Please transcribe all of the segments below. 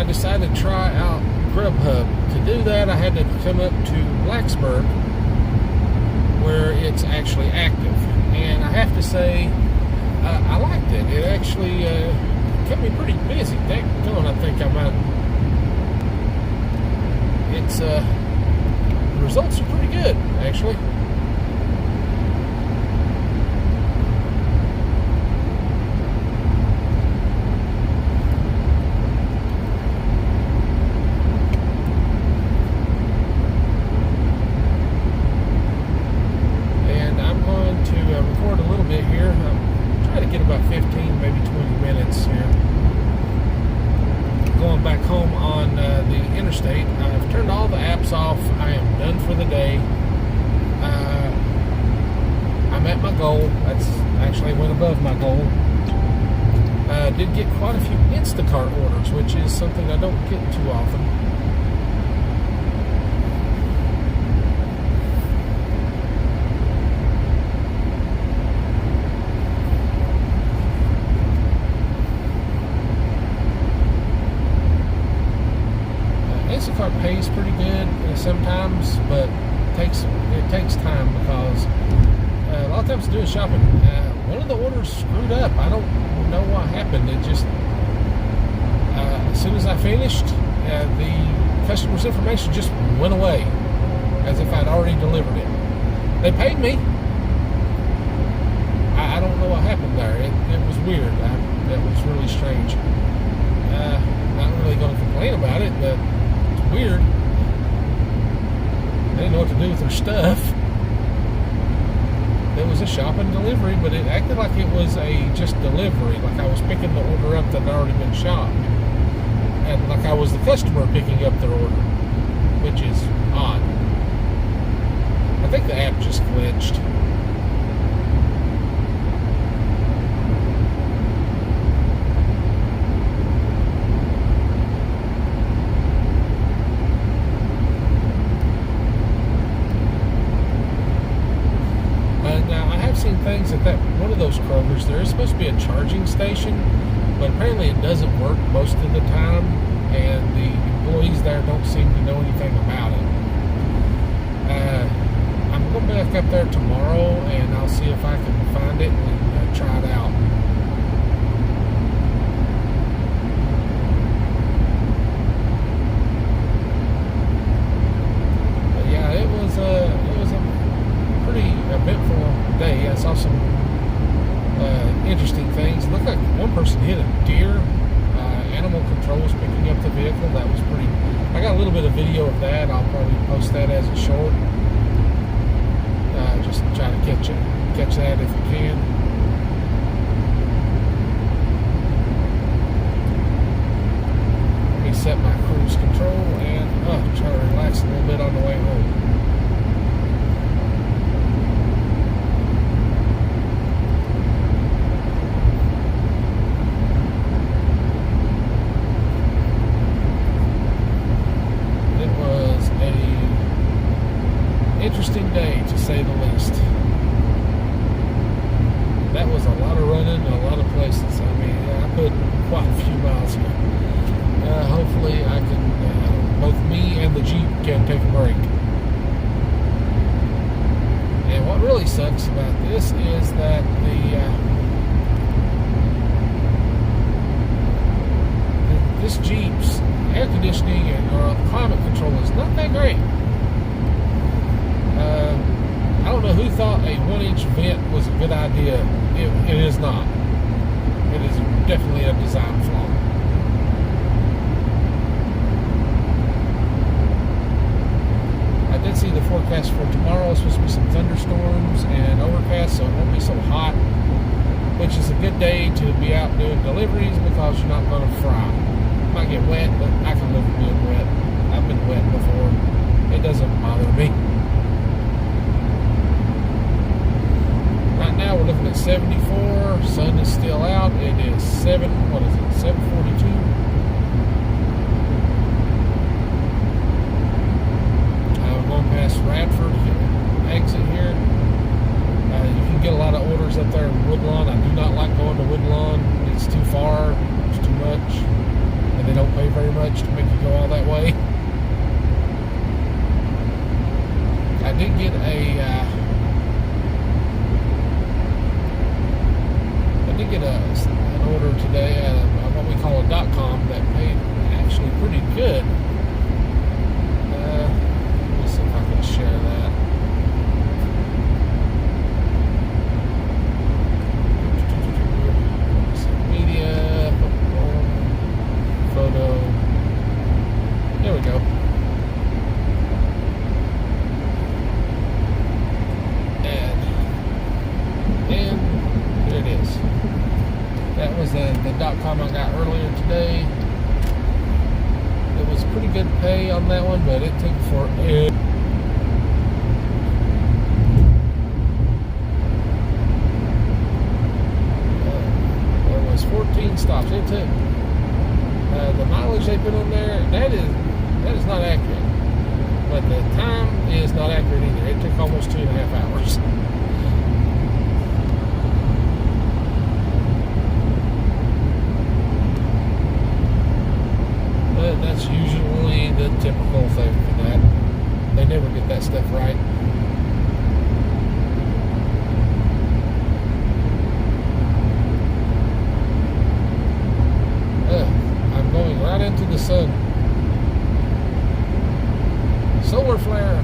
decided to try out Grubhub. To do that, I had to come up to Blacksburg, where it's actually active. And I have to say, I liked it. It actually kept me pretty busy. I think I might. It's the results are pretty good, actually. Record a little bit here. I'm trying to get about 15, maybe 20 minutes here. Going back home on the interstate. I've turned all the apps off. I am done for the day. I'm at my goal. That's actually went above my goal. Did get quite a few Instacart orders, which is something I don't get too often. Instacart pays pretty good sometimes, but it takes time because a lot of times doing shopping, one of the orders screwed up. I don't know what happened. It just as soon as I finished, the customer's information just went away as if I'd already delivered it. They paid me. I don't know what happened there. It was weird. It was really strange. Not really going to complain about it, but weird. They didn't know what to do with their stuff. It was a shop and delivery, but it acted like it was a just delivery, like I was picking the order up that had already been shopped, and like I was the customer picking up their order, which is odd. I think the app just glitched. Things at that one of those Krogers, there is supposed to be a charging station, but apparently it doesn't work most of the time, and the employees there don't seem to know anything about it. I'm going back up there tomorrow, and I'll see if I can find it and try it out. But yeah, it was a pretty eventful day. I saw some interesting things. It looked like one person hit a deer. Animal control was picking up the vehicle. That was pretty. I got a little bit of video of that. I'll probably post that as a short. Just try to catch that if you can. Let me set my cruise control and try to relax a little bit on the way home. Interesting day, to say the least. That was a lot of running in a lot of places. I mean, I put quite a few miles here. Hopefully I can, both me and the Jeep can take a break. And what really sucks about this is that this Jeep's air conditioning or climate control is not that great. I don't know who thought a 1-inch vent was a good idea. It is not. It is definitely a design flaw. I did see the forecast for tomorrow. It's supposed to be some thunderstorms and overcast, so it won't be so hot, which is a good day to be out doing deliveries because you're not going to fry. Might get wet, but I can live with being wet. I've been wet before. It doesn't bother me. Right now we're looking at 74. Sun is still out. It is 7:42. I'm going past Radford exit here. You can get a lot of orders up there in Woodlawn. I do not like going to Woodlawn. It's too far. It's too much. The they don't pay very much to make you go all that way. I did get an order today, what we call a .com, that paid actually pretty good. Let me see if I can share that. Media, photo. There we go. And there it is. That was the .com I got earlier today. It was pretty good pay on that one, but it took forever. There was 14 stops. It took the mileage they put on there. That is not accurate, but the time is not accurate either. It took almost 2.5 hours. That's usually the typical thing for that. They never get that stuff right. I'm going right into the sun. Solar flare.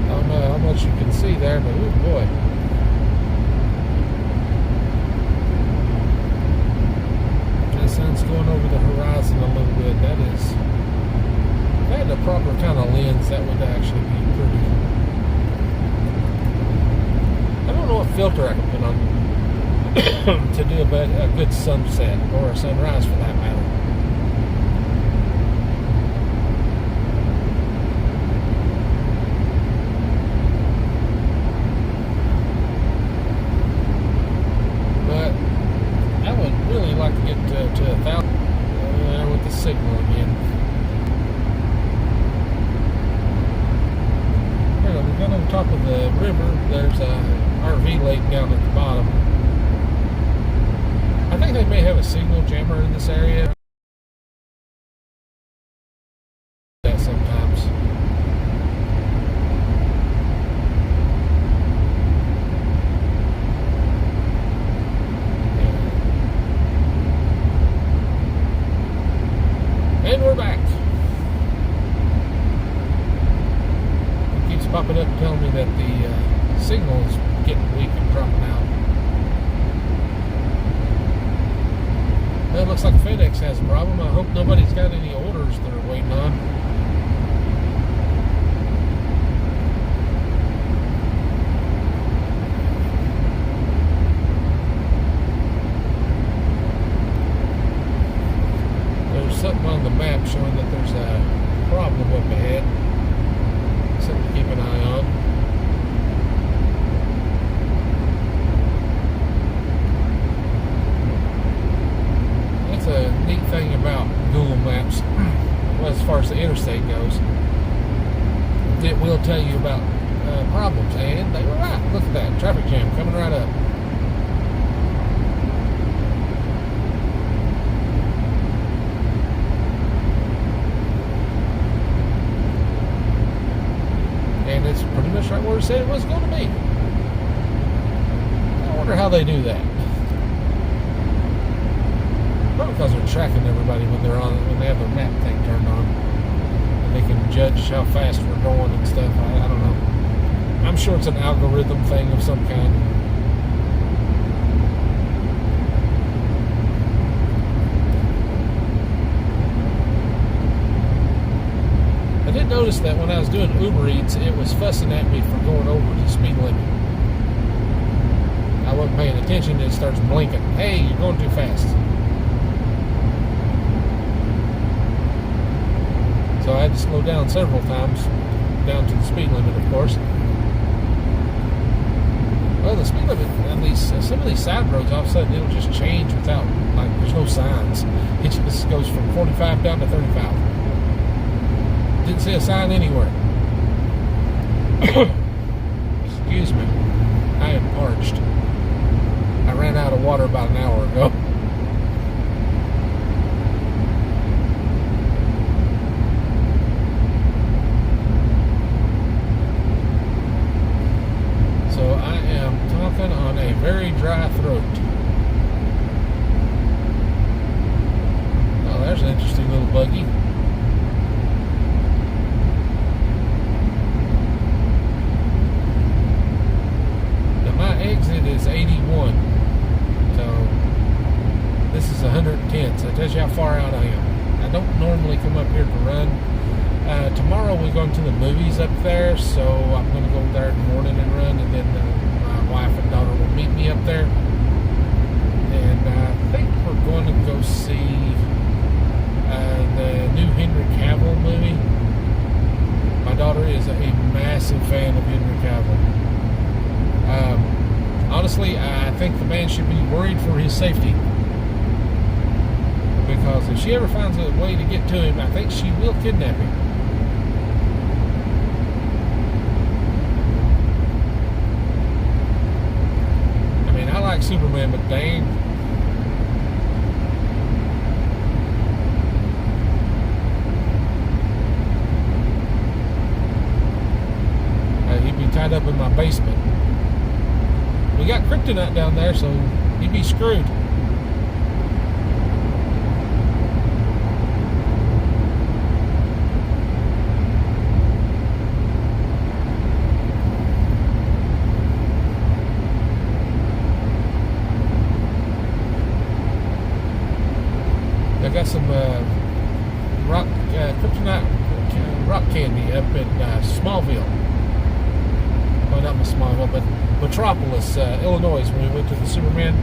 I don't know how much you can see there, but oh boy. Sun's going over the horizon a little bit. That is, if I had the proper kind of lens, that would actually be pretty. I don't know what filter I can put on to do a good sunset or a sunrise for that matter. Like to get to 1,000 with the signal again. Here, we're going over top of the river. There's a RV lake down at the bottom. I think they may have a signal jammer in this area. That sometimes. And we're back. It keeps popping up telling me that the signal is getting weak and dropping out. Well, it looks like FedEx has a problem. I hope nobody's got any orders that are waiting on. Something on the map showing that there's a problem up ahead. Something to keep an eye on. That's a neat thing about Google Maps. Well, as far as the interstate goes, it will tell you about problems, and they were right. Look at that traffic jam coming right up. And it's pretty much right where it said it was going to be. I wonder how they do that. Probably because they're tracking everybody when they have their map thing turned on. And they can judge how fast we're going and stuff. I don't know. I'm sure it's an algorithm thing of some kind. I did notice that when I was doing Uber Eats, it was fussing at me for going over the speed limit. I wasn't paying attention, and it starts blinking. Hey, you're going too fast. So I had to slow down several times, down to the speed limit, of course. Well, the speed limit, at least some of these side roads, all of a sudden it'll just change without, like, there's no signs. It just goes from 45 down to 35. Didn't see a sign anywhere. Excuse me. I am parched. water about an hour ago. So I am talking on a very dry throat. Oh, there's an interesting little buggy. Exit is 81, so this is 110, so that tells you how far out I am. I don't normally come up here to run. Tomorrow we're going to the movies up there, so I'm going to go there in the morning and run, and then my wife and daughter will meet me up there, and I think we're going to go see the new Henry Cavill movie. My daughter is a massive fan of Henry Cavill. Honestly, I think the man should be worried for his safety, because if she ever finds a way to get to him, I think she will kidnap him. I mean, I like Superman, but dang, he'd be tied up in my basement. We got kryptonite down there, so he'd be screwed. I got some kryptonite rock candy up in Smallville. Well, not Smallville, but Metropolis, Illinois, when we went to the Superman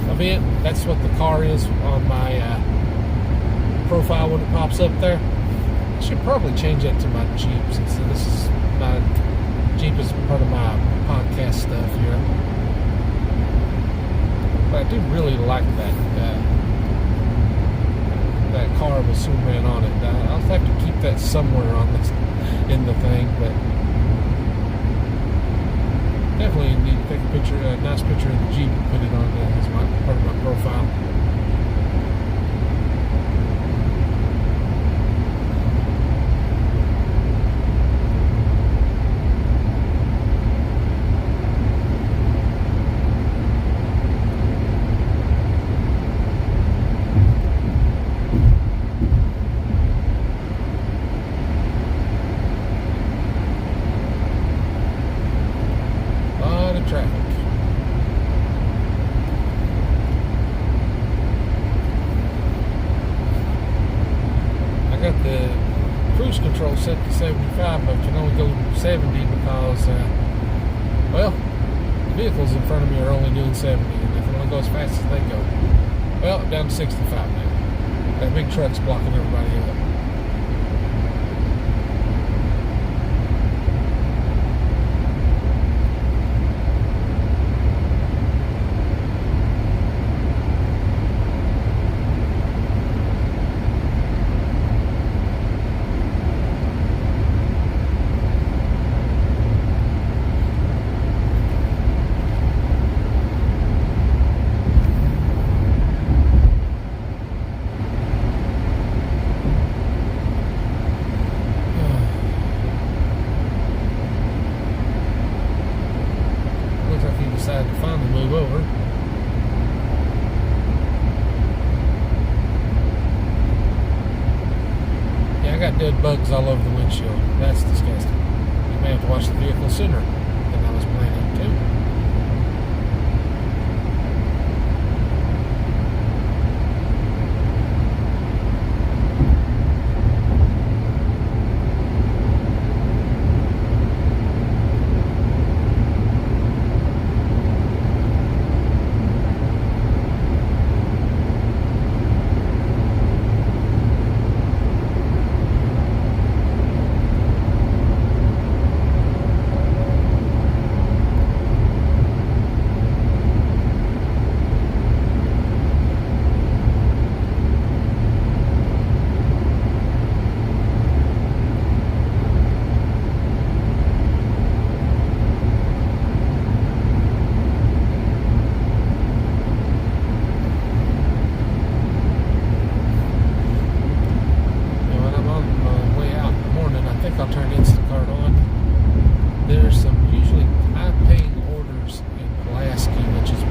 event. That's what the car is on my profile when it pops up there. I should probably change that to my Jeep, since this is my Jeep is part of my podcast stuff here. But I do really like that car with Superman on it. I'll have to keep that somewhere on this in the thing, but definitely need to take a picture, a nice picture of the Jeep and put it on as part of my profile. Control set to 75, but can only go 70 because, well, the vehicles in front of me are only doing 70, and if it only goes as fast as they go. Well, I'm down to 65 now. That big truck's blocking everybody up. Decided to finally move over. Yeah, I got dead bugs all over the windshield. That's disgusting. You may have to wash the vehicle sooner than I was planning to.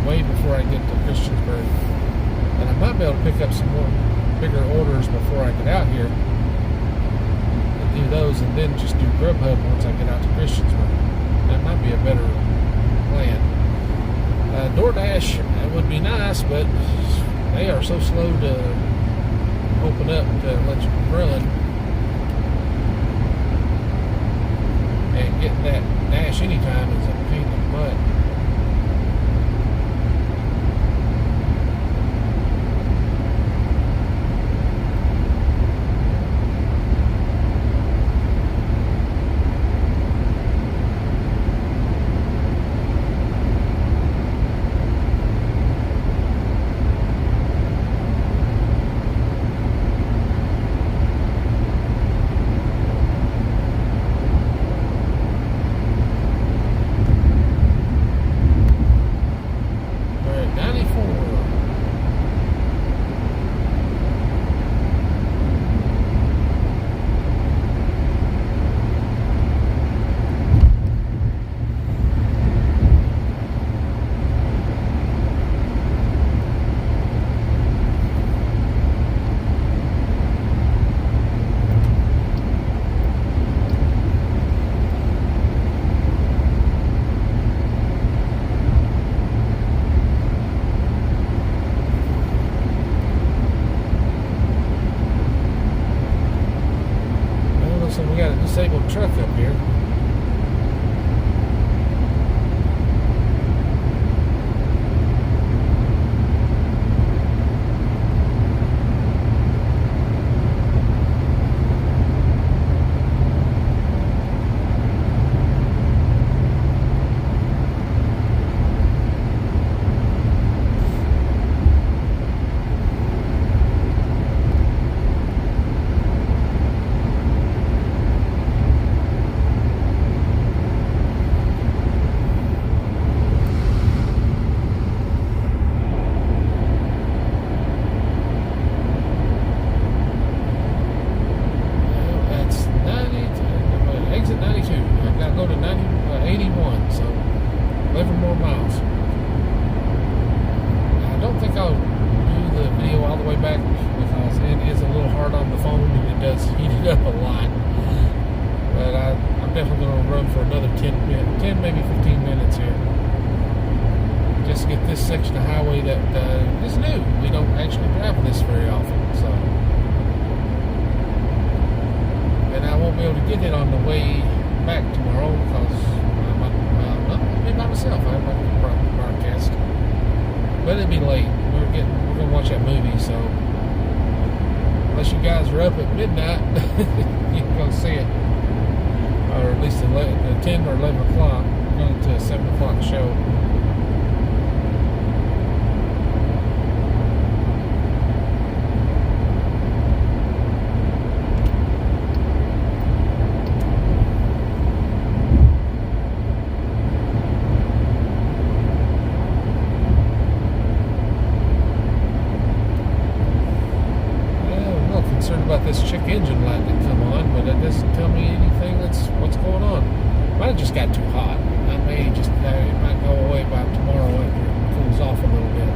way before I get to Christiansburg. And I might be able to pick up some more bigger orders before I get out here and do those, and then just do Grubhub once I get out to Christiansburg. That might be a better plan. DoorDash would be nice, but they are so slow to open up to let you run. And getting that dash anytime is a pain in the butt. We got a disabled truck up here. Section of highway that is new. We don't actually drive this very often, so, and I won't be able to get it on the way back tomorrow because I'll be by myself. I have my broadcast, but it'll be late. We're gonna watch that movie, so unless you guys are up at midnight, you can go see it, or at least 10 or 11 o'clock. We're going to a 7 o'clock show. About this check engine light that come on, but it doesn't tell me anything what's going on. Might have just got too hot. I may just it might go away by tomorrow after it cools off a little bit.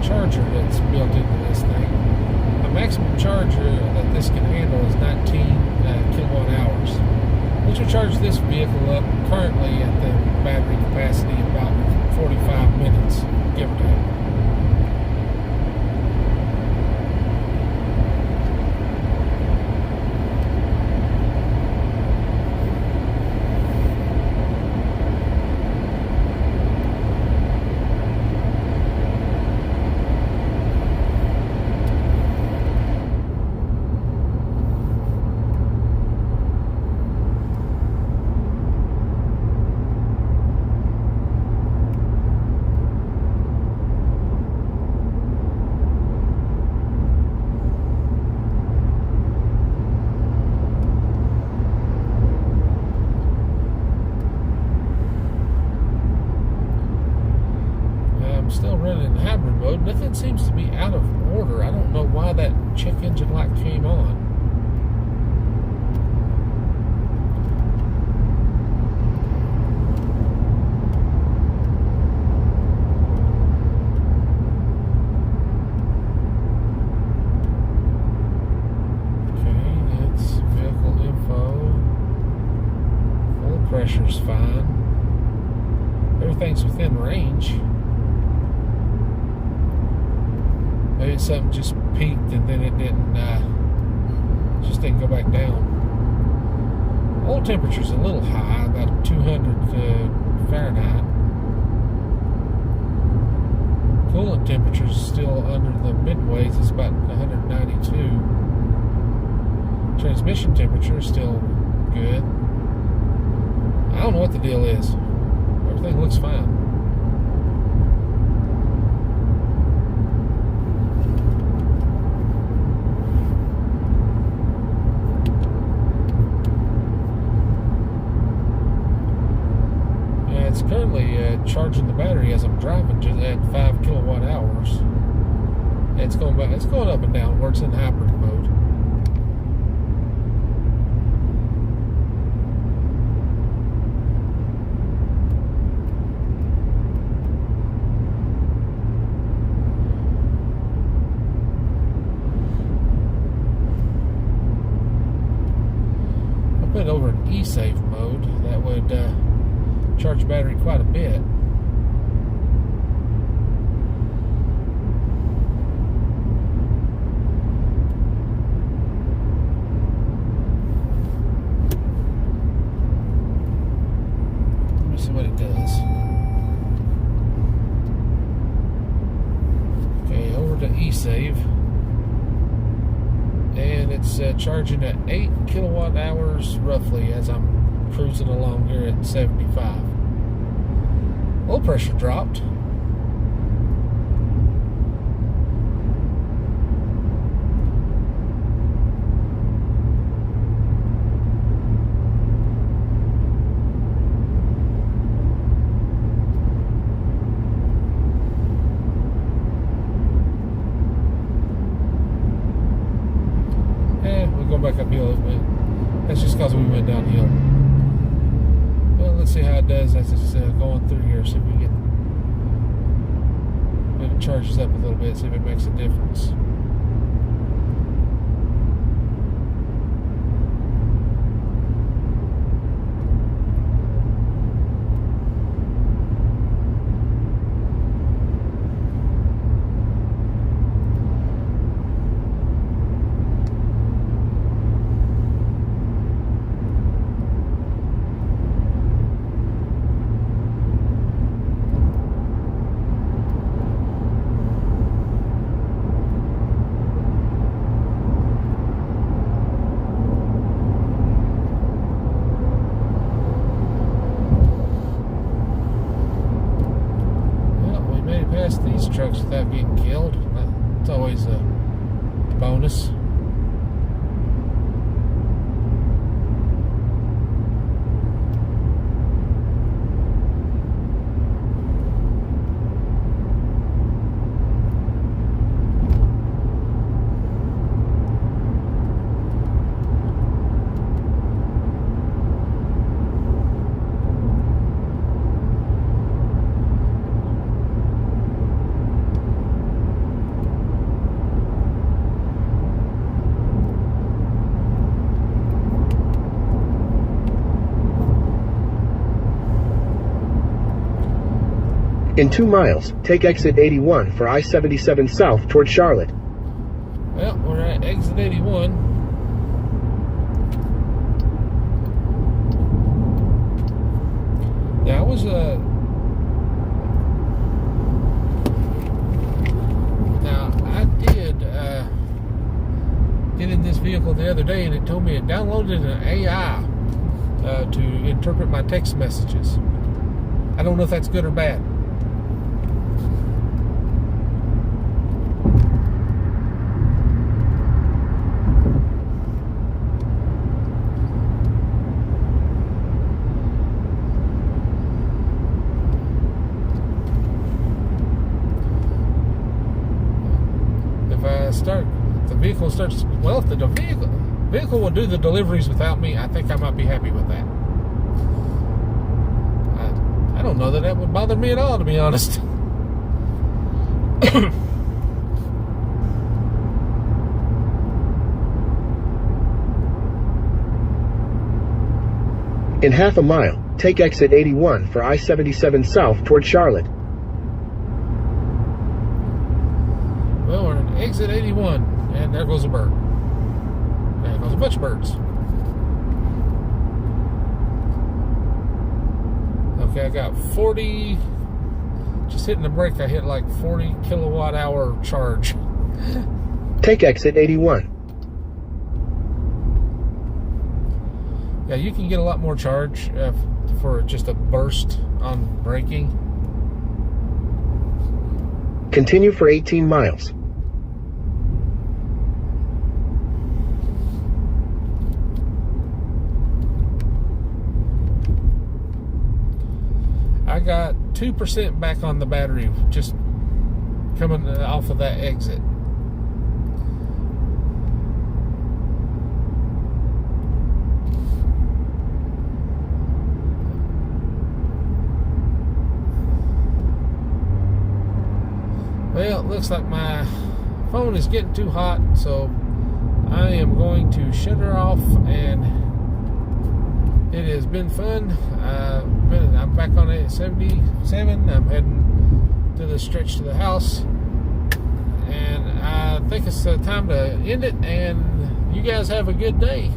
Charger that's built into this thing. A maximum charger that this can handle is 19 kilowatt hours, which will charge this vehicle up currently at the battery capacity in about 45 minutes, give or take. I'm still running hybrid mode. Nothing seems to be out of order. I don't know why that check engine light came on. Pressure's fine. Everything's within range. Maybe something just peaked and then it didn't go back down. Oil temperature's a little high, about 200 Fahrenheit. Coolant temperature's still under the midways, it's about 192. Transmission temperature is still good. I don't know what the deal is. Everything looks fine. Yeah, it's currently charging the battery as I'm driving just at 5 kilowatt hours. It's going up and down where it's in hybrid mode. Over in e-save mode, that would charge battery quite a bit. Let me see what it does. Okay, over to e-save. And it's charging at 8 kilowatt hours roughly as I'm cruising along here at 75. Oil pressure dropped. Back uphill, but that's just because we went downhill. Well, let's see how it does as it's going through here. See if we get, if it charges up a little bit, see if it makes a difference. These trucks without getting killed. It's always a bonus. In 2 miles, take exit 81 for I-77 south toward Charlotte. Well, we're at exit 81. Now, I was, now, I did, get in this vehicle the other day and it told me it downloaded an AI, to interpret my text messages. I don't know if that's good or bad. the vehicle starts, well, if the vehicle will do the deliveries without me, I think I might be happy with that. I don't know that would bother me at all, to be honest. In half a mile, take exit 81 for I-77 south toward Charlotte. Well, we're in exit 81, and there goes a bird. There goes a bunch of birds. Okay, I got 40, just hitting the brake, I hit like 40 kilowatt hour charge. Take exit 81. Yeah, you can get a lot more charge for just a burst on braking. Continue for 18 miles. I got 2% back on the battery just coming off of that exit. Well, it looks like my phone is getting too hot, so I am going to shut her off, and it has been fun. I'm back on 77. I'm heading to the stretch to the house, and I think it's time to end it, and you guys have a good day.